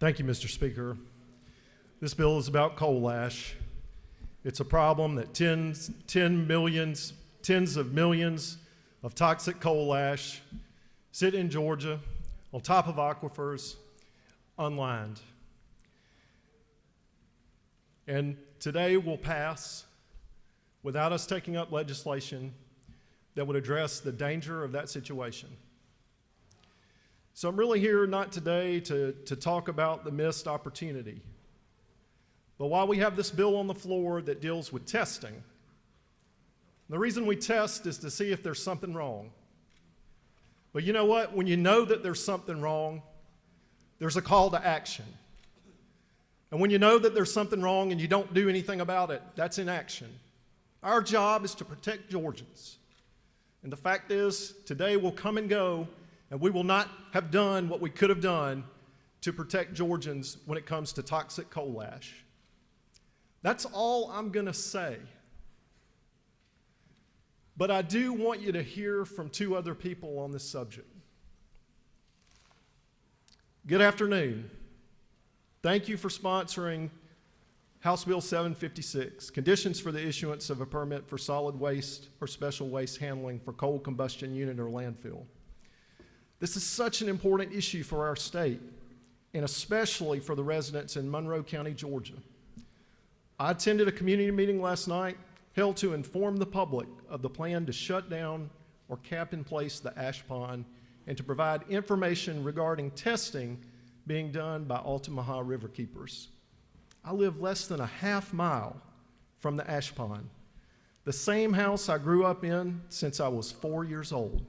Thank you, Mr. Speaker. This bill is about coal ash. It's a problem that tens of millions of toxic coal ash sit in Georgia on top of aquifers unlined. And today will pass without us taking up legislation that would address the danger of that situation. So I'm really here not today to talk about the missed opportunity. But while we have this bill on the floor that deals with testing, the reason we test is to see if there's something wrong. But you know what? When you know that there's something wrong, there's a call to action. And when you know that there's something wrong and you don't do anything about it, that's inaction. Our job is to protect Georgians. And the fact is, today will come and go, and we will not have done what we could have done to protect Georgians when it comes to toxic coal ash. That's all I'm going to say. But I do want you to hear from two other people on this subject. Good afternoon. Thank you for sponsoring House Bill 756, Conditions for the Issuance of a Permit for Solid Waste or Special Waste Handling for Coal Combustion Unit or Landfill. This is such an important issue for our state, and especially for the residents in Monroe County, Georgia. I attended a community meeting last night held to inform the public of the plan to shut down or cap in place the ash pond and to provide information regarding testing being done by Altamaha Riverkeepers. I live less than a half mile from the ash pond, the same house I grew up in since I was 4 years old.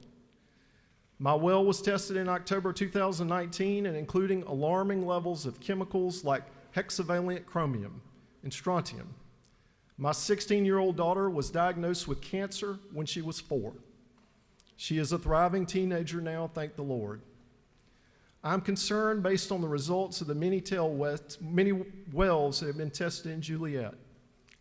My well was tested in October 2019 and including alarming levels of chemicals like hexavalent chromium and strontium. My 16-year-old daughter was diagnosed with cancer when she was 4. She is a thriving teenager now, thank the Lord. I'm concerned based on the results of the many wells that have been tested in Juliet.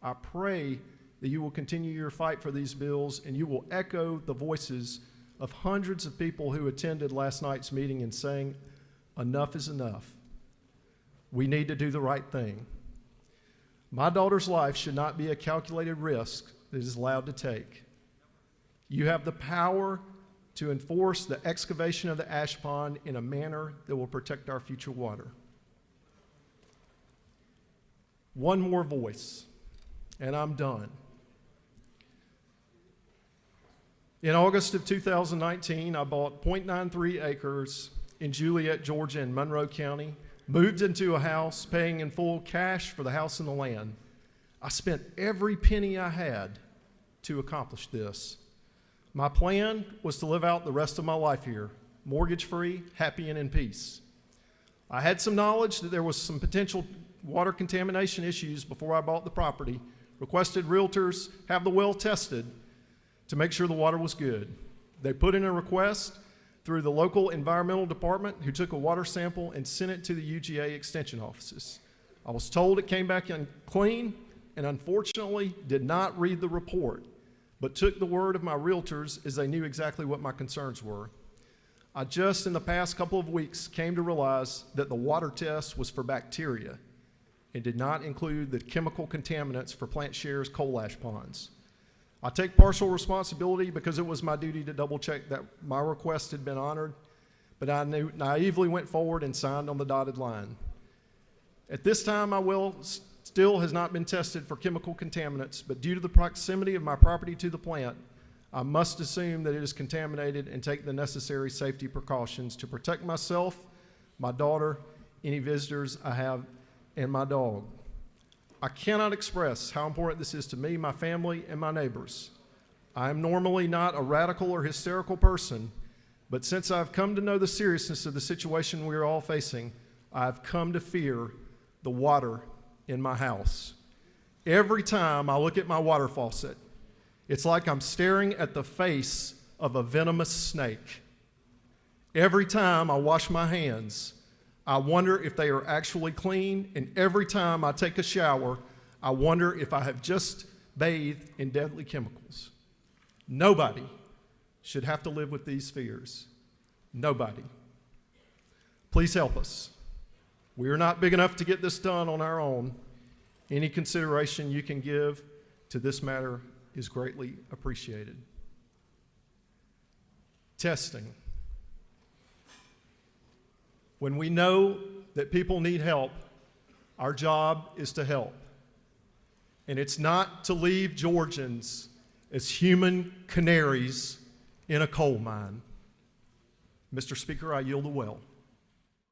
I pray that you will continue your fight for these bills and you will echo the voices of hundreds of people who attended last night's meeting and saying, enough is enough. We need to do the right thing. My daughter's life should not be a calculated risk that is allowed to take. You have the power to enforce the excavation of the ash pond in a manner that will protect our future water. One more voice, and I'm done. In August of 2019, I bought 0.93 acres in Juliet, Georgia, in Monroe County, moved into a house, paying in full cash for the house and the land. I spent every penny I had to accomplish this. My plan was to live out the rest of my life here, mortgage-free, happy, and in peace. I had some knowledge that there was some potential water contamination issues before I bought the property, requested realtors have the well tested to make sure the water was good. They put in a request through the local environmental department who took a water sample and sent it to the UGA extension offices. I was told it came back clean and unfortunately did not read the report, but took the word of my realtors as they knew exactly what my concerns were. I just in the past couple of weeks came to realize that the water test was for bacteria and did not include the chemical contaminants for Plant Share's coal ash ponds. I take partial responsibility because it was my duty to double check that my request had been honored, but I naively went forward and signed on the dotted line. At this time, my well still has not been tested for chemical contaminants, but due to the proximity of my property to the plant, I must assume that it is contaminated and take the necessary safety precautions to protect myself, my daughter, any visitors I have, and my dog. I cannot express how important this is to me, my family, and my neighbors. I am normally not a radical or hysterical person, but since I've come to know the seriousness of the situation we are all facing, I've come to fear the water in my house. Every time I look at my water faucet, it's like I'm staring at the face of a venomous snake. Every time I wash my hands, I wonder if they are actually clean, and every time I take a shower, I wonder if I have just bathed in deadly chemicals. Nobody should have to live with these fears. Nobody. Please help us. We are not big enough to get this done on our own. Any consideration you can give to this matter is greatly appreciated. Testing. When we know that people need help, our job is to help. And it's not to leave Georgians as human canaries in a coal mine. Mr. Speaker, I yield the well.